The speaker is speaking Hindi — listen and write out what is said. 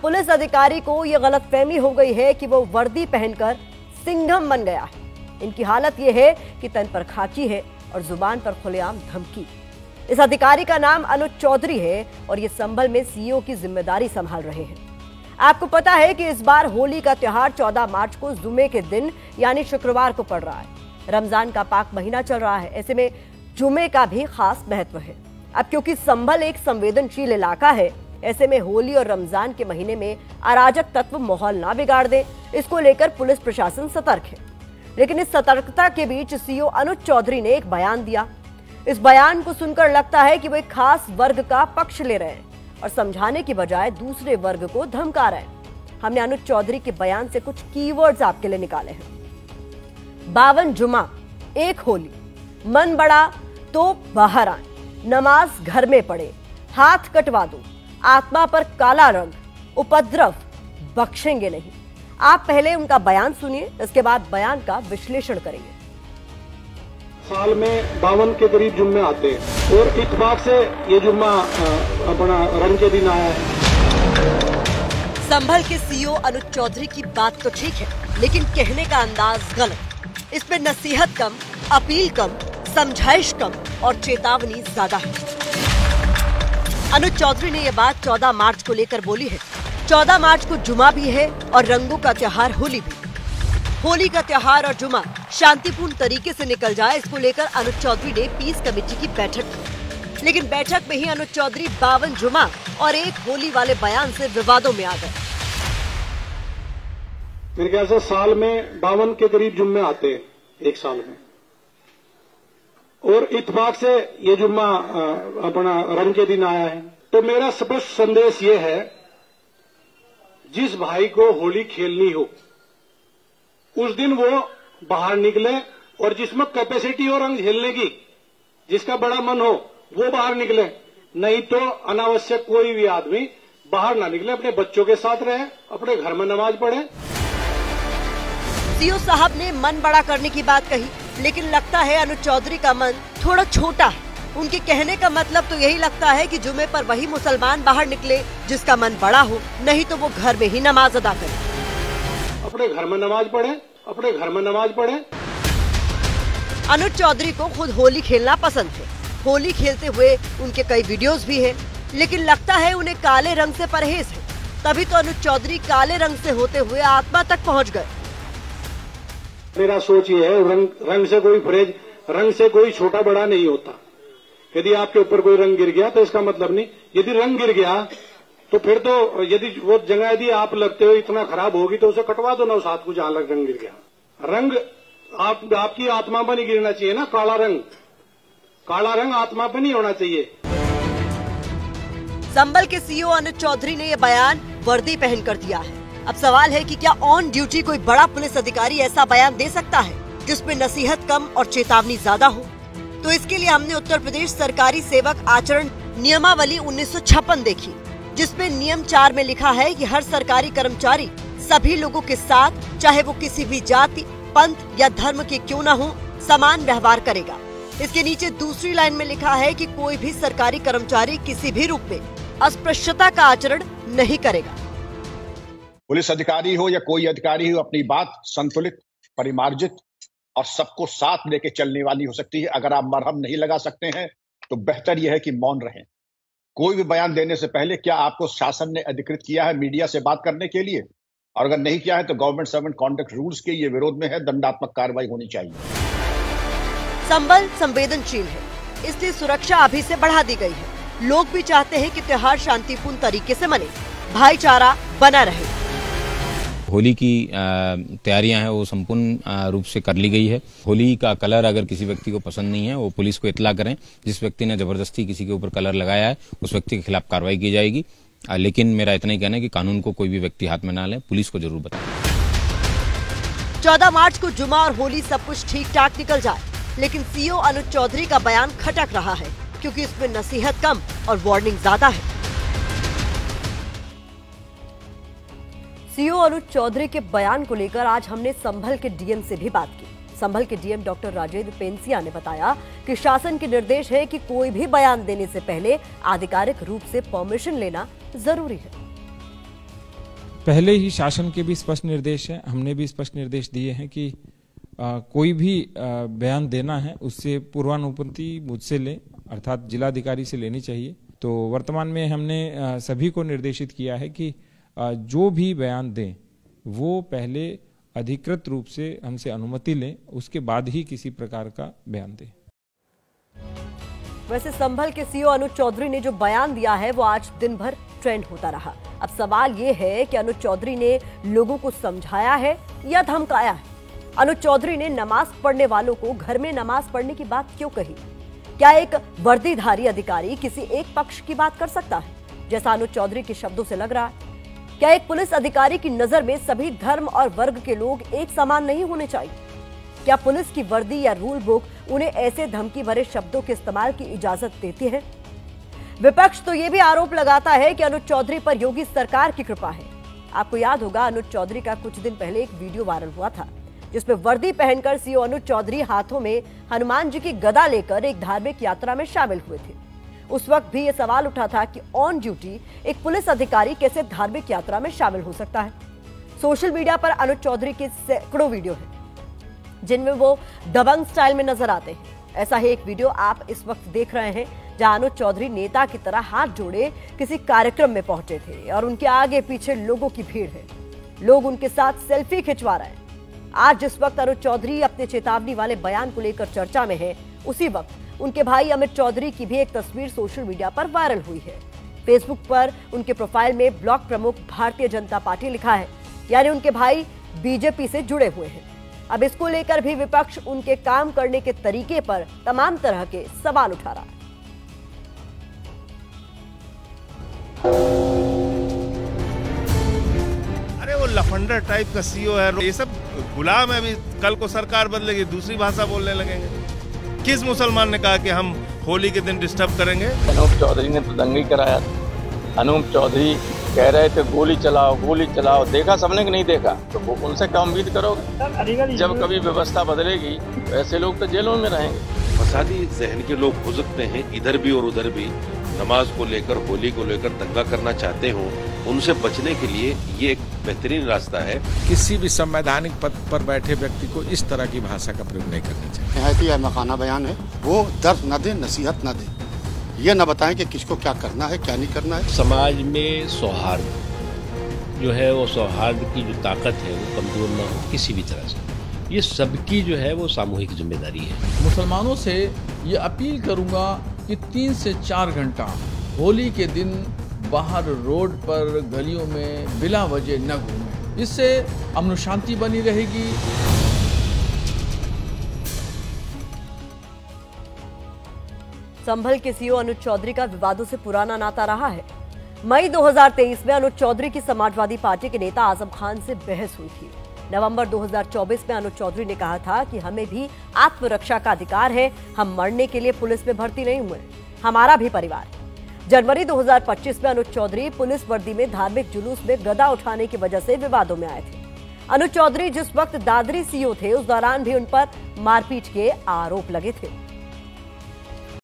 पुलिस अधिकारी को यह गलतफहमी हो गई है कि वो वर्दी पहनकर सिंघम बन गया है। इनकी हालत यह है कि तन पर खाकी है और जुबान पर खुलेआम धमकी। इस अधिकारी का नाम अनुज चौधरी है और ये संभल में सीईओ की जिम्मेदारी संभाल रहे हैं। आपको पता है कि इस बार होली का त्योहार 14 मार्च को जुमे के दिन यानी शुक्रवार को पड़ रहा है। रमजान का पाक महीना चल रहा है, ऐसे में जुमे का भी खास महत्व है। अब क्योंकि संभल एक संवेदनशील इलाका है, ऐसे में होली और रमजान के महीने में अराजक तत्व माहौल ना बिगाड़ दें, इसको लेकर पुलिस प्रशासन सतर्क है। लेकिन इस सतर्कता के बीच सीईओ अनुज चौधरी ने एक बयान दिया। इस बयान को सुनकर लगता है कि वो एक खास वर्ग का पक्ष ले रहे हैं और समझाने की बजाय दूसरे वर्ग को धमका रहे हैं। हमने अनुज चौधरी के बयान से कुछ कीवर्ड्स आपके लिए निकाले हैं। 52 जुमा, एक होली, मन बड़ा तो बाहर आए, नमाज घर में पढ़े, हाथ कटवा दो, आत्मा पर काला रंग, उपद्रव बख्शेंगे नहीं। आप पहले उनका बयान सुनिए, इसके बाद बयान का विश्लेषण करेंगे। साल में 52 के करीब जुम्मे आते हैं और इत्तेफाक से ये जुम्मा अपना रंग के दिन आया है। संभल के सीईओ अनुज चौधरी की बात तो ठीक है, लेकिन कहने का अंदाज गलत। इसमें नसीहत कम, अपील कम, समझाइश कम और चेतावनी ज्यादा है। अनुज चौधरी ने यह बात 14 मार्च को लेकर बोली है। 14 मार्च को जुमा भी है और रंगों का त्योहार होली भी। होली का त्योहार और जुमा शांतिपूर्ण तरीके से निकल जाए, इसको लेकर अनुज चौधरी ने पीस कमेटी की बैठक की। लेकिन बैठक में ही अनुज चौधरी 52 जुमा और एक होली वाले बयान से विवादों में आ गए। मेरे ख्याल से साल में 52 के करीब जुम्मे आते हैं एक साल में और इत्तेफाक से ये जुम्मा अपना रंग के दिन आया है। तो मेरा स्पष्ट संदेश ये है, जिस भाई को होली खेलनी हो उस दिन वो बाहर निकले और जिसमें कैपेसिटी हो रंग खेलने की, जिसका बड़ा मन हो वो बाहर निकले, नहीं तो अनावश्यक कोई भी आदमी बाहर ना निकले, अपने बच्चों के साथ रहे, अपने घर में नमाज पढ़े। सीईओ साहब ने मन बड़ा करने की बात कही, लेकिन लगता है अनुज चौधरी का मन थोड़ा छोटा है। उनके कहने का मतलब तो यही लगता है कि जुमे पर वही मुसलमान बाहर निकले जिसका मन बड़ा हो, नहीं तो वो घर में ही नमाज अदा करे, अपने घर में नमाज पढ़े, अपने घर में नमाज पढ़े। अनुज चौधरी को खुद होली खेलना पसंद है। होली खेलते हुए उनके कई वीडियोस भी हैं, लेकिन लगता है उन्हें काले रंग से परहेज है। तभी तो अनुज चौधरी काले रंग से होते हुए आत्मा तक पहुंच गए। मेरा सोच ये है, रंग से कोई परहेज, रंग से कोई छोटा बड़ा नहीं होता। यदि आपके ऊपर कोई रंग गिर गया तो इसका मतलब नहीं, यदि रंग गिर गया तो फिर तो यदि वो जगह यदि आप लगते हो इतना खराब होगी तो उसे कटवा दो ना उस हाथ को जहां लग रंग गिर गया। रंग आपकी आत्मा पर नहीं गिरना चाहिए ना, काला रंग आत्मा पर नहीं होना चाहिए। संभल के सीईओ अनुज चौधरी ने यह बयान वर्दी पहनकर दिया है। अब सवाल है कि क्या ऑन ड्यूटी कोई बड़ा पुलिस अधिकारी ऐसा बयान दे सकता है जिसमें नसीहत कम और चेतावनी ज्यादा हो? तो इसके लिए हमने उत्तर प्रदेश सरकारी सेवक आचरण नियमावली 1956 देखी, जिसमें नियम 4 में लिखा है कि हर सरकारी कर्मचारी सभी लोगों के साथ, चाहे वो किसी भी जाति, पंथ या धर्म के क्यों न हो, समान व्यवहार करेगा। इसके नीचे दूसरी लाइन में लिखा है कि कोई भी सरकारी कर्मचारी किसी भी रूप में अस्पृश्यता का आचरण नहीं करेगा। पुलिस अधिकारी हो या कोई अधिकारी हो, अपनी बात संतुलित, परिमार्जित और सबको साथ लेके चलने वाली हो सकती है। अगर आप मरहम नहीं लगा सकते हैं तो बेहतर यह है कि मौन रहें। कोई भी बयान देने से पहले क्या आपको शासन ने अधिकृत किया है मीडिया से बात करने के लिए? और अगर नहीं किया है तो गवर्नमेंट सर्वेंट कॉन्डक्ट रूल्स के ये विरोध में है, दंडात्मक कार्रवाई होनी चाहिए। संभल संवेदनशील है, इसलिए सुरक्षा अभी से बढ़ा दी गई है। लोग भी चाहते हैं कि त्योहार शांतिपूर्ण तरीके से मने, भाईचारा बना रहे। होली की तैयारियां हैं वो संपूर्ण रूप से कर ली गई है। होली का कलर अगर किसी व्यक्ति को पसंद नहीं है वो पुलिस को इत्तला करें। जिस व्यक्ति ने जबरदस्ती किसी के ऊपर कलर लगाया है उस व्यक्ति के खिलाफ कार्रवाई की जाएगी। लेकिन मेरा इतना ही कहना है कि कानून को कोई भी व्यक्ति हाथ में ना ले, पुलिस को जरूर बताएं। 14 मार्च को जुमा और होली सब कुछ ठीक ठाक निकल जाए, लेकिन सीईओ अनुज चौधरी का बयान खटक रहा है क्योंकि इसमें नसीहत कम और वार्निंग ज्यादा है। सीईओ अनुज चौधरी के बयान को लेकर आज हमने संभल के डीएम से भी बात की। संभल के डीएम डॉक्टर राजेंद्र पेंसिया ने बताया कि शासन के निर्देश है कि कोई भी बयान देने से पहले आधिकारिक रूप से परमिशन लेना जरूरी है। पहले ही शासन के भी स्पष्ट निर्देश हैं, हमने भी स्पष्ट निर्देश दिए हैं कि कोई भी बयान देना है उससे पूर्वानुमति मुझसे लें, अर्थात जिलाधिकारी से लेनी चाहिए। तो वर्तमान में हमने सभी को निर्देशित किया है कि जो भी बयान दें वो पहले अधिकृत रूप से हमसे अनुमति लें, उसके बाद ही किसी प्रकार का बयान दें। वैसे संभल के सीओ अनुज चौधरी ने जो बयान दिया है वो आज दिन भर ट्रेंड होता रहा। अब सवाल ये है कि अनुज चौधरी ने लोगों को समझाया है या धमकाया है। अनुज चौधरी ने नमाज पढ़ने वालों को घर में नमाज पढ़ने की बात क्यों कही? क्या एक वर्दीधारी अधिकारी किसी एक पक्ष की बात कर सकता है, जैसा अनुज चौधरी के शब्दों से लग रहा है? क्या एक पुलिस अधिकारी की नजर में सभी धर्म और वर्ग के लोग एक समान नहीं होने चाहिए? क्या पुलिस की वर्दी या रूल बुक उन्हें ऐसे धमकी भरे शब्दों के इस्तेमाल की इजाजत देती है? विपक्ष तो यह भी आरोप लगाता है कि अनुज चौधरी पर योगी सरकार की कृपा है। आपको याद होगा अनुज चौधरी का कुछ दिन पहले एक वीडियो वायरल हुआ था जिसमें वर्दी पहनकर सीओ अनुज चौधरी हाथों में हनुमान जी की गदा लेकर एक धार्मिक यात्रा में शामिल हुए थे। उस वक्त भी यह सवाल उठा था कि ऑन ड्यूटी एक पुलिस अधिकारी कैसे धार्मिक यात्रा में शामिल हो सकता है। सोशल मीडिया पर अनुज चौधरी के सैकड़ों वीडियो हैं जिनमें वो दबंग स्टाइल में नजर आते हैं। ऐसा ही एक वीडियो आप इस वक्त देख रहे हैं जहां अनुज चौधरी नेता की तरह हाथ जोड़े किसी कार्यक्रम में पहुंचे थे और उनके आगे पीछे लोगों की भीड़ है। लोग उनके साथ सेल्फी खिंचवा रहे हैं। आज जिस वक्त अनुज चौधरी अपने चेतावनी वाले बयान को लेकर चर्चा में है, उसी वक्त उनके भाई अमित चौधरी की भी एक तस्वीर सोशल मीडिया पर वायरल हुई है। फेसबुक पर उनके प्रोफाइल में ब्लॉक प्रमुख भारतीय जनता पार्टी लिखा है, यानी उनके भाई बीजेपी से जुड़े हुए हैं। अब इसको लेकर भी विपक्ष उनके काम करने के तरीके पर तमाम तरह के सवाल उठा रहा है। अरे वो लफंडर टाइप का सीओ है, ये सब गुलाम है। अभी कल को सरकार बदलेगी, दूसरी भाषा बोलने लगेंगे। किस मुसलमान ने कहा कि हम होली के दिन डिस्टर्ब करेंगे? अनूप चौधरी ने तो दंगा कराया था। अनूप चौधरी कह रहे थे गोली चलाओ गोली चलाओ, देखा सबने कि नहीं देखा? तो वो उनसे क्या उम्मीद करोगे? जब कभी व्यवस्था बदलेगी तो ऐसे लोग तो जेलों में रहेंगे। फसादी जहन के लोग हो सकते हैं, इधर भी और उधर भी नमाज को लेकर, होली को लेकर दंगा करना चाहते हो, उनसे बचने के लिए ये एक बेहतरीन रास्ता है। किसी भी संवैधानिक पद पर बैठे व्यक्ति को इस तरह की भाषा का प्रयोग नहीं करना चाहिए। निहायती अहमकाना बयान है, वो दर्द न दे, नसीहत न दे, ये न बताएं कि किसको क्या करना है क्या नहीं करना है। समाज में सौहार्द जो है, वो सौहार्द की जो ताकत है वो कमजोर न हो किसी भी तरह से। ये सबकी जो है वो सामूहिक जिम्मेदारी है। मुसलमानों से ये अपील करूंगा कि 3 से 4 घंटा होली के दिन बाहर रोड पर गलियों में बिला वजह न घूमें, इससे अमन शांति बनी रहेगी। संभल के सीओ अनुज चौधरी का विवादों से पुराना नाता रहा है। मई 2023 में अनुज चौधरी की समाजवादी पार्टी के नेता आजम खान से बहस हुई थी। नवंबर 2024 में अनुज चौधरी ने कहा था कि हमें भी आत्मरक्षा का अधिकार है, हम मरने के लिए पुलिस में भर्ती नहीं हुए, हमारा भी परिवार। जनवरी 2025 में अनुज चौधरी पुलिस वर्दी में धार्मिक जुलूस में गदा उठाने की वजह से विवादों में आए थे। अनुज चौधरी जिस वक्त दादरी सीओ थे, उस दौरान भी उन पर मारपीट के आरोप लगे थे।